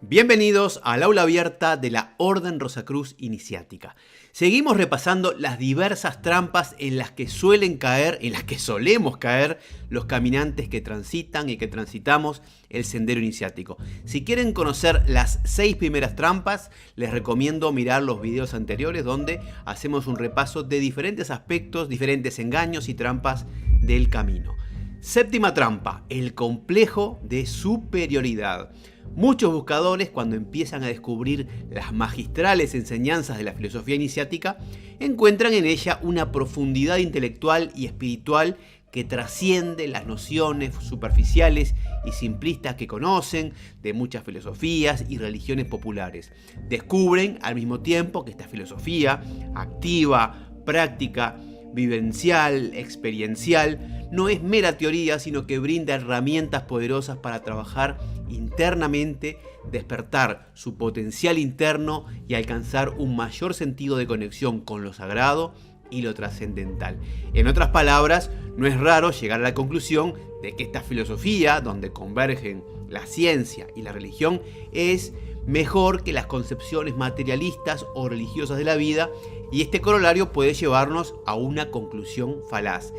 Bienvenidos al aula abierta de la Orden Rosacruz Iniciática. Seguimos repasando las diversas trampas en las que solemos caer los caminantes que transitan y que transitamos el sendero iniciático. Si quieren conocer las 6 primeras trampas, les recomiendo mirar los videos anteriores donde hacemos un repaso de diferentes aspectos, diferentes engaños y trampas del camino. Séptima trampa, el complejo de superioridad. Muchos buscadores, cuando empiezan a descubrir las magistrales enseñanzas de la filosofía iniciática, encuentran en ella una profundidad intelectual y espiritual que trasciende las nociones superficiales y simplistas que conocen de muchas filosofías y religiones populares. Descubren al mismo tiempo que esta filosofía activa, práctica, vivencial, experiencial, no es mera teoría, sino que brinda herramientas poderosas para trabajar internamente, despertar su potencial interno y alcanzar un mayor sentido de conexión con lo sagrado y lo trascendental. En otras palabras, no es raro llegar a la conclusión de que esta filosofía, donde convergen la ciencia y la religión, es mejor que las concepciones materialistas o religiosas de la vida, y este corolario puede llevarnos a una conclusión falaz.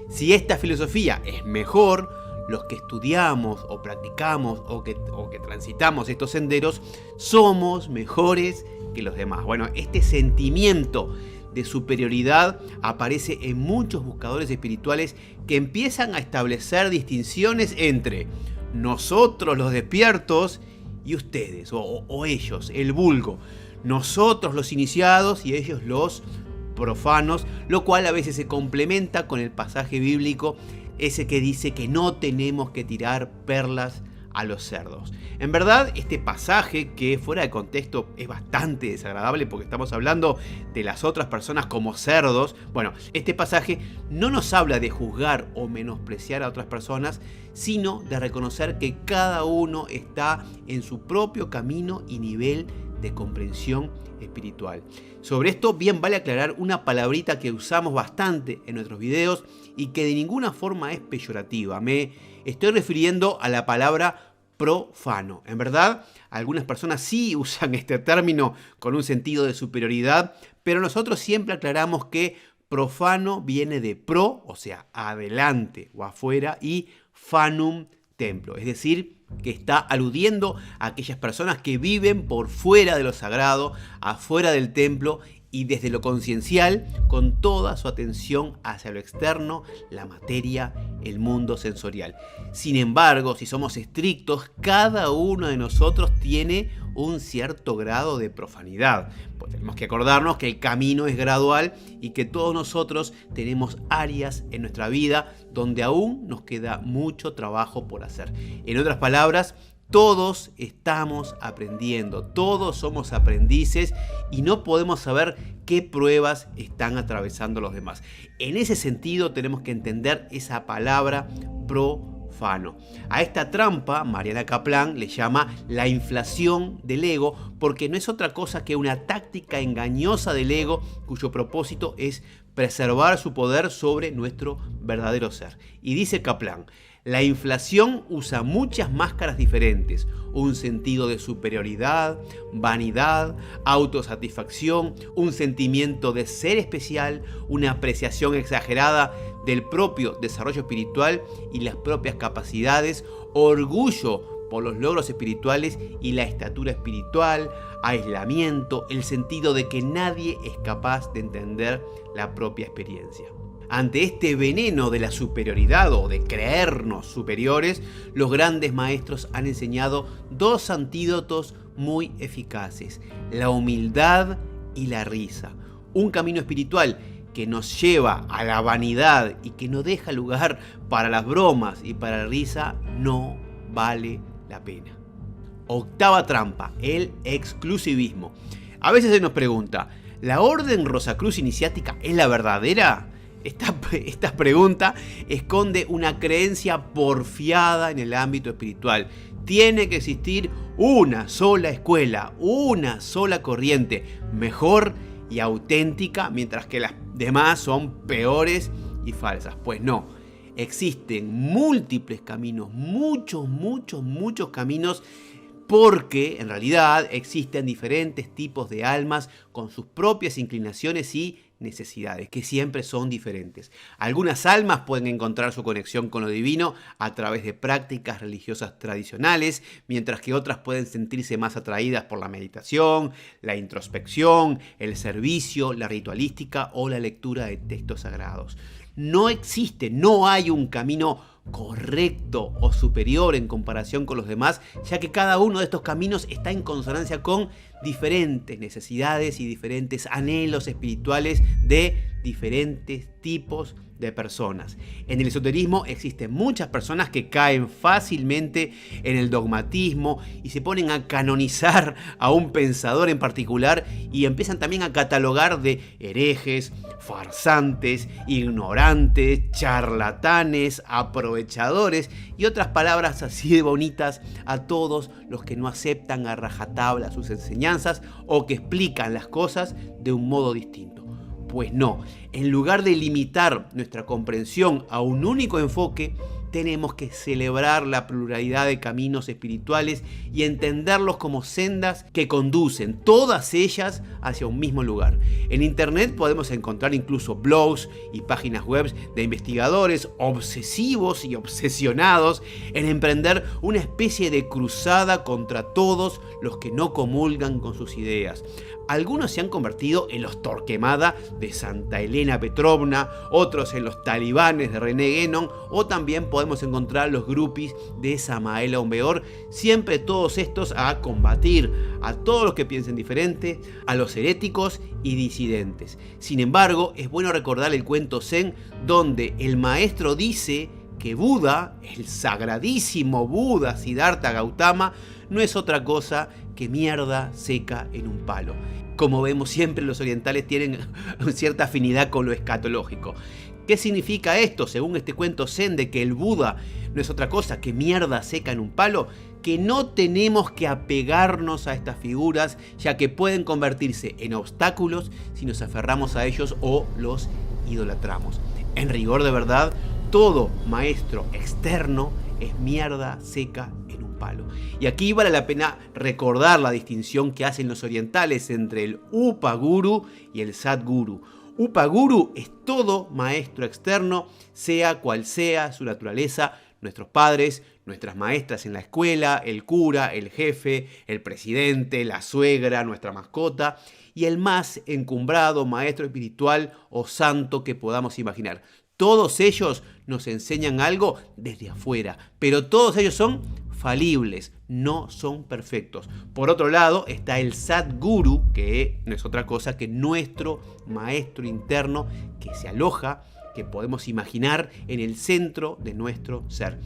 Si esta filosofía es mejor, los que estudiamos o practicamos o que transitamos estos senderos somos mejores que los demás. Bueno, este sentimiento de superioridad aparece en muchos buscadores espirituales que empiezan a establecer distinciones entre nosotros los despiertos y ustedes, o ellos, el vulgo, nosotros los iniciados y ellos los profanos, lo cual a veces se complementa con el pasaje bíblico ese que dice que no tenemos que tirar perlas a los cerdos. En verdad, este pasaje, que fuera de contexto es bastante desagradable porque estamos hablando de las otras personas como cerdos, bueno, este pasaje no nos habla de juzgar o menospreciar a otras personas, sino de reconocer que cada uno está en su propio camino y nivel de comprensión espiritual. Sobre esto bien vale aclarar una palabrita que usamos bastante en nuestros videos y que de ninguna forma es peyorativa. Me estoy refiriendo a la palabra profano. En verdad, algunas personas sí usan este término con un sentido de superioridad, pero nosotros siempre aclaramos que profano viene de pro, o sea, adelante o afuera, y fanum, templo, es decir, que está aludiendo a aquellas personas que viven por fuera de lo sagrado, afuera del templo y desde lo conciencial, con toda su atención hacia lo externo, la materia, el mundo sensorial. Sin embargo, si somos estrictos, cada uno de nosotros tiene un cierto grado de profanidad. Pues tenemos que acordarnos que el camino es gradual y que todos nosotros tenemos áreas en nuestra vida donde aún nos queda mucho trabajo por hacer. En otras palabras, todos estamos aprendiendo, todos somos aprendices y no podemos saber qué pruebas están atravesando los demás. En ese sentido tenemos que entender esa palabra profano. A esta trampa Mariana Kaplan le llama la inflación del ego, porque no es otra cosa que una táctica engañosa del ego cuyo propósito es preservar su poder sobre nuestro verdadero ser. Y dice Kaplan: la inflación usa muchas máscaras diferentes, un sentido de superioridad, vanidad, autosatisfacción, un sentimiento de ser especial, una apreciación exagerada del propio desarrollo espiritual y las propias capacidades, orgullo por los logros espirituales y la estatura espiritual, aislamiento, el sentido de que nadie es capaz de entender la propia experiencia. Ante este veneno de la superioridad o de creernos superiores, los grandes maestros han enseñado 2 antídotos muy eficaces: la humildad y la risa. Un camino espiritual que nos lleva a la vanidad y que no deja lugar para las bromas y para la risa no vale la pena. Octava trampa, el exclusivismo. A veces se nos pregunta, ¿la Orden Rosacruz Iniciática es la verdadera? Esta pregunta esconde una creencia porfiada en el ámbito espiritual. Tiene que existir una sola escuela, una sola corriente, mejor y auténtica, mientras que las demás son peores y falsas. Pues no, existen múltiples caminos, muchos caminos porque en realidad existen diferentes tipos de almas con sus propias inclinaciones y necesidades, que siempre son diferentes. Algunas almas pueden encontrar su conexión con lo divino a través de prácticas religiosas tradicionales, mientras que otras pueden sentirse más atraídas por la meditación, la introspección, el servicio, la ritualística o la lectura de textos sagrados. No hay un camino correcto o superior en comparación con los demás, ya que cada uno de estos caminos está en consonancia con diferentes necesidades y diferentes anhelos espirituales de diferentes tipos de personas. En el esoterismo existen muchas personas que caen fácilmente en el dogmatismo y se ponen a canonizar a un pensador en particular y empiezan también a catalogar de herejes, farsantes, ignorantes, charlatanes, aprovechadores y otras palabras así de bonitas a todos los que no aceptan a rajatabla sus enseñanzas o que explican las cosas de un modo distinto. Pues no, en lugar de limitar nuestra comprensión a un único enfoque, tenemos que celebrar la pluralidad de caminos espirituales y entenderlos como sendas que conducen, todas ellas, hacia un mismo lugar. En internet podemos encontrar incluso blogs y páginas web de investigadores obsesivos y obsesionados en emprender una especie de cruzada contra todos los que no comulgan con sus ideas. Algunos se han convertido en los Torquemada de Santa Elena Petrovna, otros en los talibanes de René Guénon, o también podemos encontrar los grupis de Samael Aun Weor, siempre todos estos a combatir a todos los que piensen diferente, a los heréticos y disidentes. Sin embargo, es bueno recordar el cuento Zen, donde el maestro dice que Buda, el sagradísimo Buda Siddhartha Gautama, no es otra cosa que mierda seca en un palo. Como vemos, siempre los orientales tienen cierta afinidad con lo escatológico. ¿Qué significa esto, según este cuento Zen, de que el Buda no es otra cosa que mierda seca en un palo? Que no tenemos que apegarnos a estas figuras, ya que pueden convertirse en obstáculos si nos aferramos a ellos o los idolatramos. En rigor de verdad, todo maestro externo es mierda seca en un palo. Y aquí vale la pena recordar la distinción que hacen los orientales entre el Upaguru y el Sadguru. Upaguru es todo maestro externo, sea cual sea su naturaleza. Nuestros padres, nuestras maestras en la escuela, el cura, el jefe, el presidente, la suegra, nuestra mascota y el más encumbrado maestro espiritual o santo que podamos imaginar. Todos ellos nos enseñan algo desde afuera, pero todos ellos son falibles, no son perfectos. Por otro lado está el Sadguru, que no es otra cosa que nuestro maestro interno que se aloja, que podemos imaginar en el centro de nuestro ser.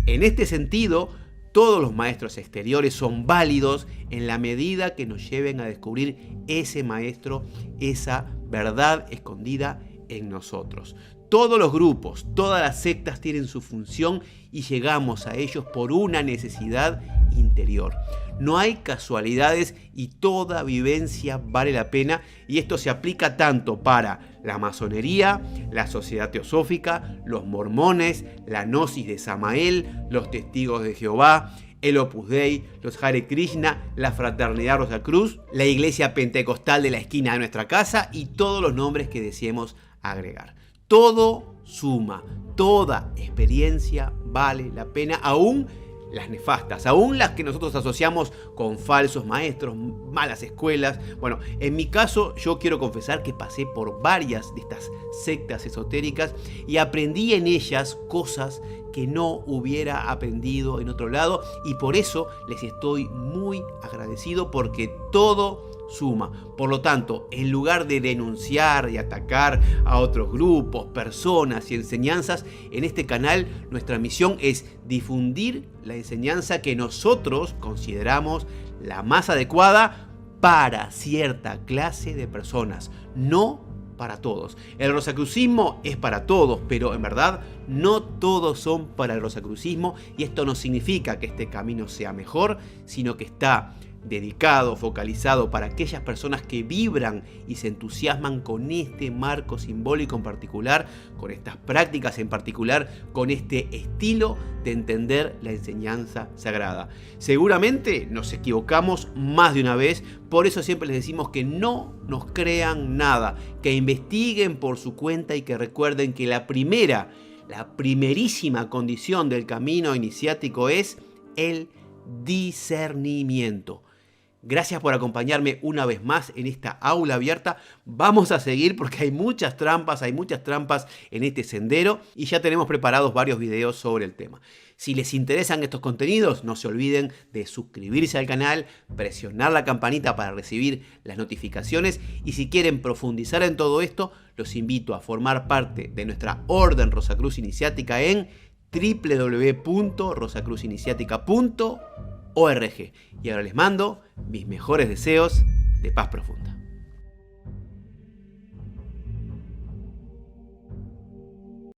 En este sentido, todos los maestros exteriores son válidos en la medida que nos lleven a descubrir ese maestro, esa verdad escondida en nosotros. Todos los grupos, todas las sectas tienen su función y llegamos a ellos por una necesidad interior. No hay casualidades y toda vivencia vale la pena, y esto se aplica tanto para la masonería, la sociedad teosófica, los mormones, la gnosis de Samael, los testigos de Jehová, el Opus Dei, los Hare Krishna, la Fraternidad Rosacruz, la iglesia pentecostal de la esquina de nuestra casa y todos los nombres que deseemos agregar. Todo suma, toda experiencia vale la pena, aún las nefastas, aún las que nosotros asociamos con falsos maestros, malas escuelas. Bueno, en mi caso yo quiero confesar que pasé por varias de estas sectas esotéricas y aprendí en ellas cosas que no hubiera aprendido en otro lado, y por eso les estoy muy agradecido, porque todo suma. Por lo tanto, en lugar de denunciar y atacar a otros grupos, personas y enseñanzas, en este canal nuestra misión es difundir la enseñanza que nosotros consideramos la más adecuada para cierta clase de personas, no para todos. El rosacrucismo es para todos, pero en verdad no todos son para el rosacrucismo, y esto no significa que este camino sea mejor, sino que está dedicado, focalizado para aquellas personas que vibran y se entusiasman con este marco simbólico en particular, con estas prácticas en particular, con este estilo de entender la enseñanza sagrada. Seguramente nos equivocamos más de una vez, por eso siempre les decimos que no nos crean nada, que investiguen por su cuenta y que recuerden que la primerísima condición del camino iniciático es el discernimiento. Gracias por acompañarme una vez más en esta aula abierta. Vamos a seguir porque hay muchas trampas en este sendero y ya tenemos preparados varios videos sobre el tema. Si les interesan estos contenidos, no se olviden de suscribirse al canal, presionar la campanita para recibir las notificaciones y si quieren profundizar en todo esto, los invito a formar parte de nuestra Orden Rosacruz Iniciática en www.rosacruziniciatica.org. Y ahora les mando mis mejores deseos de paz profunda.